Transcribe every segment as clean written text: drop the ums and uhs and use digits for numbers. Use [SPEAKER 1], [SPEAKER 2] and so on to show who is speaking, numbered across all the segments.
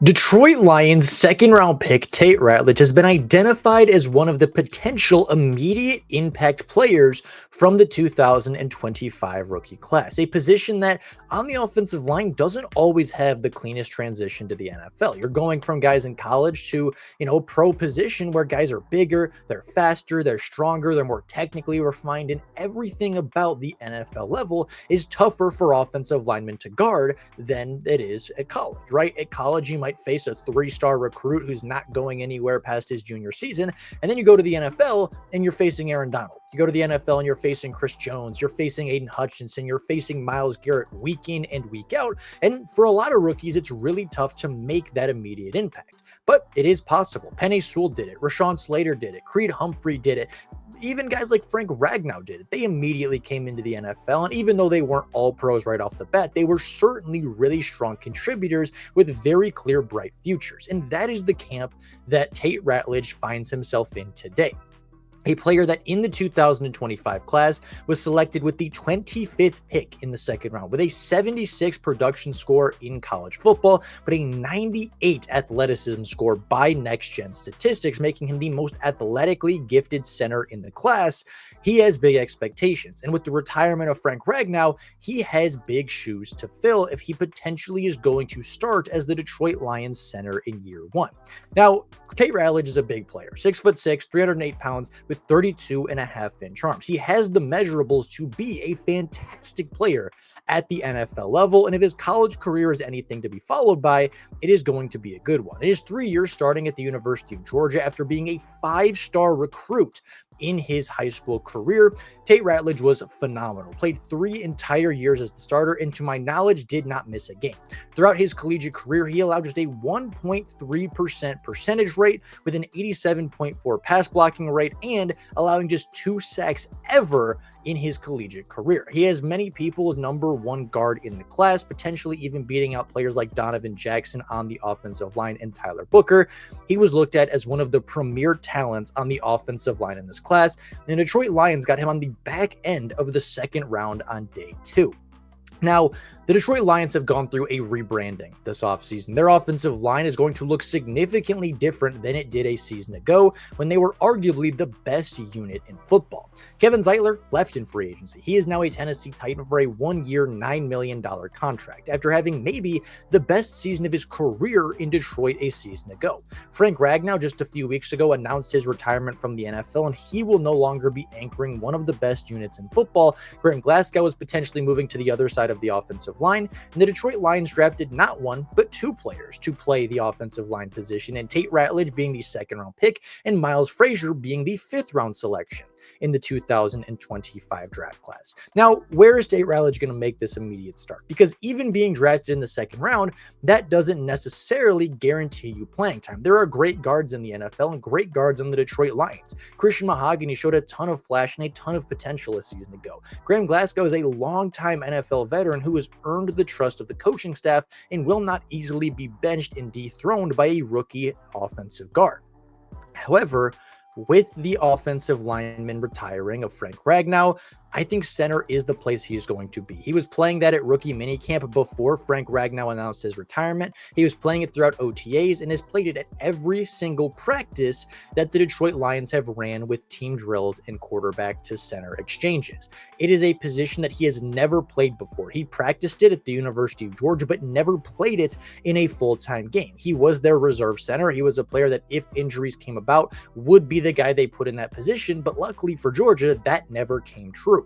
[SPEAKER 1] Detroit Lions second-round pick Tate Ratledge has been identified as one of the potential immediate impact players from the 2025 rookie class, a position that on the offensive line doesn't always have the cleanest transition to the NFL. You're going from guys in college to, pro position where guys are bigger, they're faster, they're stronger, they're more technically refined, and everything about the NFL level is tougher for offensive linemen to guard than it is at college, right? At college, you might face a three-star recruit who's not going anywhere past his junior season. And then you go to the NFL and you're facing Aaron Donald. You go to the NFL and you're facing Chris Jones. You're facing Aiden Hutchinson. You're facing Myles Garrett week in and week out. And for a lot of rookies, it's really tough to make that immediate impact. But it is possible. Penei Sewell did it. Rashawn Slater did it. Creed Humphrey did it. Even guys like Frank Ragnow did it. They immediately came into the NFL, and even though they weren't all pros right off the bat, they were certainly really strong contributors with very clear, bright futures. And that is the camp that Tate Ratledge finds himself in today. A player that in the 2025 class was selected with the 25th pick in the second round with a 76 production score in college football, but a 98 athleticism score by Next Gen Statistics, making him the most athletically gifted center in the class. He has big expectations, and with the retirement of Frank Ragnow, he has big shoes to fill if he potentially is going to start as the Detroit Lions center in year one. Now, Tate Ratledge is a big player, 6'6", 308 pounds, with 32.5-inch arms. He has the measurables to be a fantastic player at the NFL level, and if his college career is anything to be followed by, it is going to be a good one. It is 3 years starting at the University of Georgia after being a 5-star recruit in his high school career. Tate Ratledge was phenomenal, played 3 entire years as the starter, and to my knowledge, did not miss a game. Throughout his collegiate career, he allowed just a 1.3% percentage rate with an 87.4 pass blocking rate and allowing just 2 sacks ever in his collegiate career. He has many people as number 1 guard in the class, potentially even beating out players like Donovan Jackson on the offensive line and Tyler Booker. He was looked at as one of the premier talents on the offensive line in this class, and the Detroit Lions got him on the back end of the second round on day 2. Now, the Detroit Lions have gone through a rebranding this offseason. Their offensive line is going to look significantly different than it did a season ago when they were arguably the best unit in football. Kevin Zeitler left in free agency. He is now a Tennessee Titan for a 1-year, $9 million contract after having maybe the best season of his career in Detroit a season ago. Frank Ragnow just a few weeks ago announced his retirement from the NFL, and he will no longer be anchoring one of the best units in football. Graham Glasgow is potentially moving to the other side of the offensive line, and the Detroit Lions drafted not 1, but 2 players to play the offensive line position, and Tate Ratledge being the second-round pick, and Miles Frazier being the 5th-round selection in the 2025 draft class. Now, where is Tate Ratledge going to make this immediate start? Because even being drafted in the second round, that doesn't necessarily guarantee you playing time. There are great guards in the NFL and great guards on the Detroit Lions. Christian Mahogany showed a ton of flash and a ton of potential a season ago. Graham Glasgow is a longtime NFL veteran who has earned the trust of the coaching staff and will not easily be benched and dethroned by a rookie offensive guard. However, with the offensive lineman retiring of Frank Ragnow, I think center is the place he is going to be. He was playing that at rookie minicamp before Frank Ragnow announced his retirement. He was playing it throughout OTAs and has played it at every single practice that the Detroit Lions have ran with team drills and quarterback to center exchanges. It is a position that he has never played before. He practiced it at the University of Georgia, but never played it in a full-time game. He was their reserve center. He was a player that, if injuries came about, would be the guy they put in that position, but luckily for Georgia, that never came true.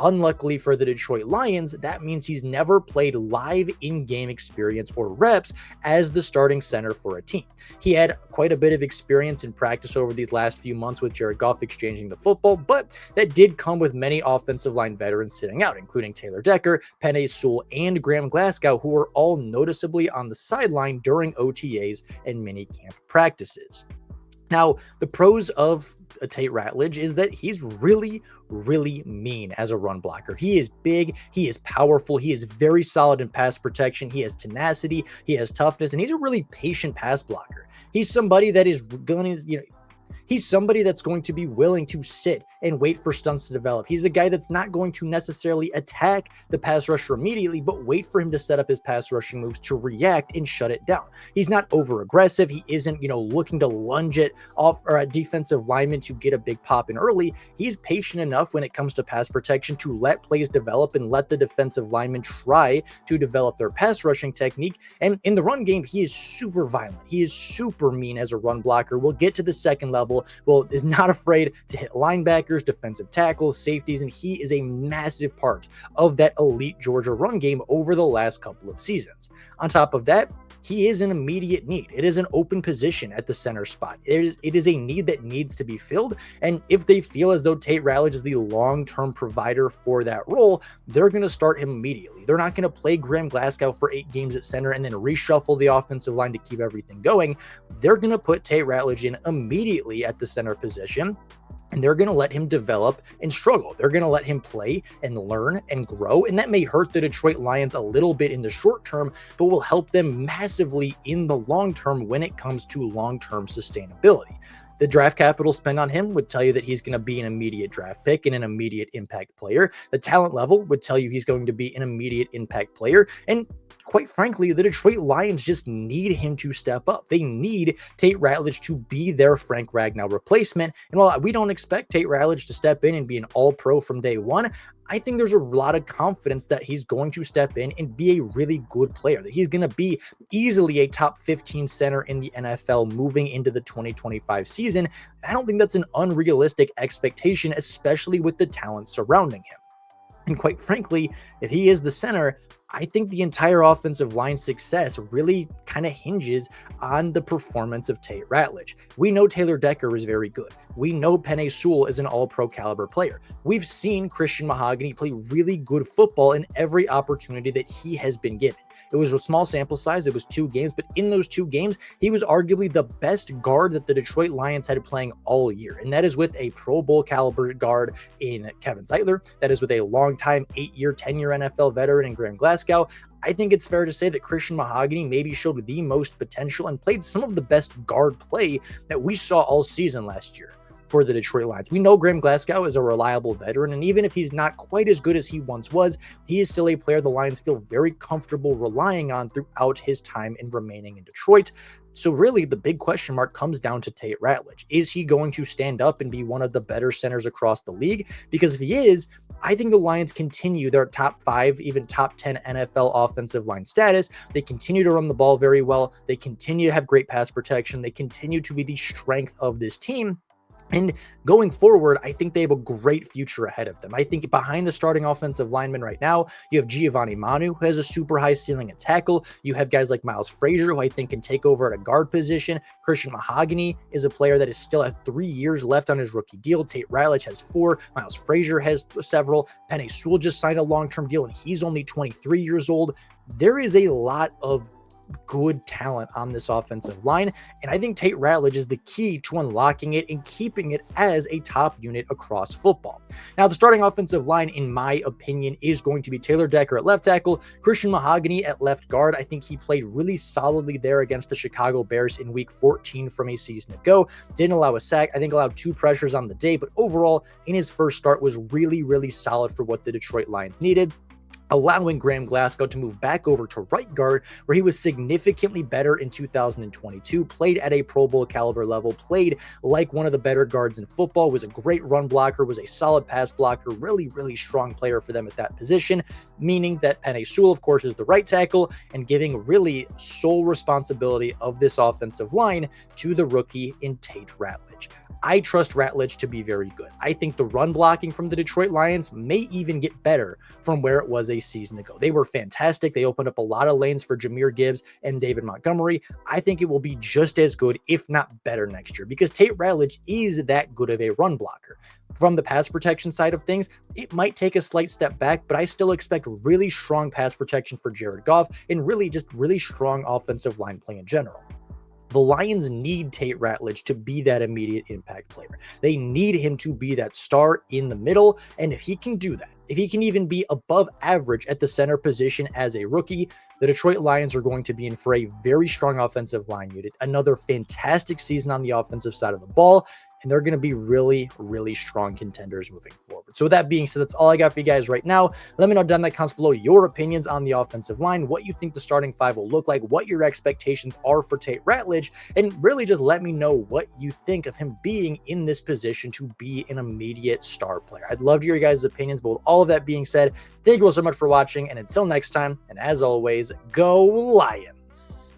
[SPEAKER 1] Unluckily for the Detroit Lions, that means he's never played live in-game experience or reps as the starting center for a team. He had quite a bit of experience in practice over these last few months with Jared Goff exchanging the football, but that did come with many offensive line veterans sitting out, including Taylor Decker, Penei Sewell, and Graham Glasgow, who were all noticeably on the sideline during OTAs and minicamp practices. Now, the pros of Tate Ratledge is that he's really, really mean as a run blocker. He is big, he is powerful, he is very solid in pass protection, he has tenacity, he has toughness, and he's a really patient pass blocker. He's somebody that is going to, He's somebody that's going to be willing to sit and wait for stunts to develop. He's a guy that's not going to necessarily attack the pass rusher immediately, but wait for him to set up his pass rushing moves to react and shut it down. He's not over aggressive. He isn't, looking to lunge it off or at defensive linemen to get a big pop in early. He's patient enough when it comes to pass protection to let plays develop and let the defensive linemen try to develop their pass rushing technique. And in the run game, he is super violent. He is super mean as a run blocker. Will get to the second level. Is not afraid to hit linebackers, defensive tackles, safeties, and he is a massive part of that elite Georgia run game over the last couple of seasons. On top of that, he is an immediate need. It is an open position at the center spot. It is a need that needs to be filled. And if they feel as though Tate Ratledge is the long-term provider for that role, they're going to start him immediately. They're not going to play Graham Glasgow for 8 games at center and then reshuffle the offensive line to keep everything going. They're going to put Tate Ratledge in immediately at the center position. And they're going to let him develop and struggle. They're going to let him play and learn and grow. And that may hurt the Detroit Lions a little bit in the short term, but will help them massively in the long term when it comes to long-term sustainability. The draft capital spent on him would tell you that he's going to be an immediate draft pick and an immediate impact player. The talent level would tell you he's going to be an immediate impact player. And quite frankly, the Detroit Lions just need him to step up. They need Tate Ratledge to be their Frank Ragnow replacement. And while we don't expect Tate Ratledge to step in and be an all-pro from day one, I think there's a lot of confidence that he's going to step in and be a really good player, that he's going to be easily a top 15 center in the NFL moving into the 2025 season. I don't think that's an unrealistic expectation, especially with the talent surrounding him. And quite frankly, if he is the center, I think the entire offensive line success really kind of hinges on the performance of Tate Ratledge. We know Taylor Decker is very good. We know Penei Sewell is an all-pro caliber player. We've seen Christian Mahogany play really good football in every opportunity that he has been given. It was a small sample size. It was 2 games, but in those 2 games, he was arguably the best guard that the Detroit Lions had playing all year. And that is with a Pro Bowl caliber guard in Kevin Zeitler. That is with a longtime 8-year, 10-year NFL veteran in Graham Glasgow. I think it's fair to say that Christian Mahogany maybe showed the most potential and played some of the best guard play that we saw all season last year for the Detroit Lions. We know Graham Glasgow is a reliable veteran, and even if he's not quite as good as he once was, he is still a player the Lions feel very comfortable relying on throughout his time in remaining in Detroit. So really, the big question mark comes down to Tate Ratledge. Is he going to stand up and be one of the better centers across the league? Because if he is, I think the Lions continue their top 5, even top 10 NFL offensive line status. They continue to run the ball very well. They continue to have great pass protection. They continue to be the strength of this team. And going forward, I think they have a great future ahead of them. I think behind the starting offensive lineman right now, you have Giovanni Manu, who has a super high ceiling at tackle. You have guys like Miles Frazier, who I think can take over at a guard position. Christian Mahogany is a player that is still at 3 years left on his rookie deal. Tate Ratledge has 4. Miles Frazier has several. Penei Sewell just signed a long-term deal, and he's only 23 years old. There is a lot of good talent on this offensive line, and I think Tate Ratledge is the key to unlocking it and keeping it as a top unit across football. Now, the starting offensive line, in my opinion, is going to be Taylor Decker at left tackle, Christian Mahogany at left guard. I think he played really solidly there against the Chicago Bears in week 14 from a season ago. Didn't allow a sack. I think allowed 2 pressures on the day, but overall, in his first start, was really, really solid for what the Detroit Lions needed, allowing Graham Glasgow to move back over to right guard, where he was significantly better in 2022, played at a Pro Bowl caliber level, played like one of the better guards in football, was a great run blocker, was a solid pass blocker, really, really strong player for them at that position, meaning that Penei Sewell, of course, is the right tackle, and giving really sole responsibility of this offensive line to the rookie in Tate Ratledge. I trust Ratledge to be very good. I think the run blocking from the Detroit Lions may even get better from where it was a season ago. They were fantastic. They opened up a lot of lanes for Jahmyr Gibbs and David Montgomery. I think it will be just as good, if not better, next year, because Tate Ratledge is that good of a run blocker. From the pass protection side of things, it might take a slight step back, but I still expect really strong pass protection for Jared Goff and really strong offensive line play in general. The Lions need Tate Ratledge to be that immediate impact player. They need him to be that star in the middle, and if he can do that, if he can even be above average at the center position as a rookie, the Detroit Lions are going to be in for a very strong offensive line unit, another fantastic season on the offensive side of the ball, and they're going to be really, really strong contenders moving forward. So with that being said, that's all I got for you guys right now. Let me know down in the comments below your opinions on the offensive line, what you think the starting five will look like, what your expectations are for Tate Ratledge, and really just let me know what you think of him being in this position to be an immediate star player. I'd love to hear your guys' opinions, but with all of that being said, thank you all so much for watching, and until next time, and as always, go Lions!